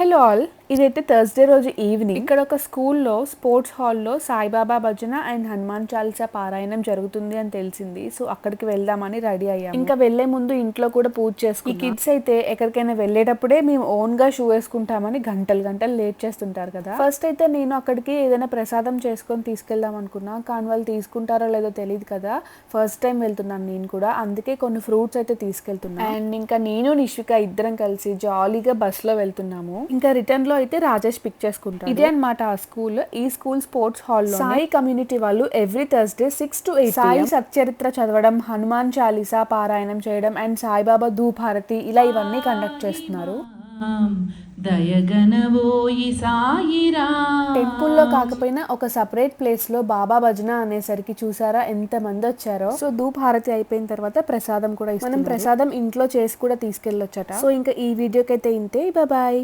Hello all, ఇదైతే Thursday రోజు evening ఇక్కడ ఒక స్కూల్లో స్పోర్ట్స్ హాల్లో సాయిబాబా భజన అండ్ హనుమాన్ చాలీసా పారాయణం జరుగుతుంది అని తెలిసింది. సో అక్కడికి వెళ్దామని రెడీ అయ్యాము. ఇంకా వెళ్లే ముందు ఇంట్లో కూడా పూజ చేసుకున్నాం. ఈ కిడ్స్ అయితే ఎక్కడికైనా వెళ్ళేటప్పుడే మేము ఓన్ గా షూ వేసుకుంటామని గంటలు గంటలు లేట్ చేస్తుంటారు కదా. ఫస్ట్ అయితే నేను అక్కడికి ఏదైనా ప్రసాదం చేసుకొని తీసుకెళ్దాం అనుకున్నా, కానీ వాళ్ళు తీసుకుంటారో లేదో తెలియదు కదా. ఫస్ట్ టైం వెళ్తున్నాను నేను కూడా, అందుకే కొన్ని ఫ్రూట్స్ అయితే తీసుకెళ్తున్నా. అండ్ ఇంకా నేను నిష్విక ఇద్దరం కలిసి జాలీగా బస్ లో వెళ్తున్నాము. ఇంకా రిటర్న్ లో అయితే రాజేష్ పిక్ చేసుకుంటారు. ఇదే అన్నమాట ఆ స్కూల్. ఈ స్కూల్ స్పోర్ట్స్ హాల్లో సాయి కమ్యూనిటీ వాళ్ళు every Thursday 6 to 8 Sai Satcharitra చదవడం, హనుమాన్ చాలీసా పారాయణం చేయడం అండ్ సాయిబాబా ధూపారతి ఇలా ఇవన్నీ కండక్ట్ చేస్తున్నారు. టెంపుల్లో కాకపోయినా ఒక సపరేట్ ప్లేస్ లో బాబా భజన అనేసరికి చూసారా ఎంత మంది వచ్చారో. సో ధూప్ హారతి అయిపోయిన తర్వాత ప్రసాదం కూడా ఇస్తున్నారు. మనం ప్రసాదం ఇంట్లో చేసి కూడా తీసుకెళ్ళొచ్చట. సో ఇంకా ఈ వీడియోకి అయితే ఇంతే. బాయ్.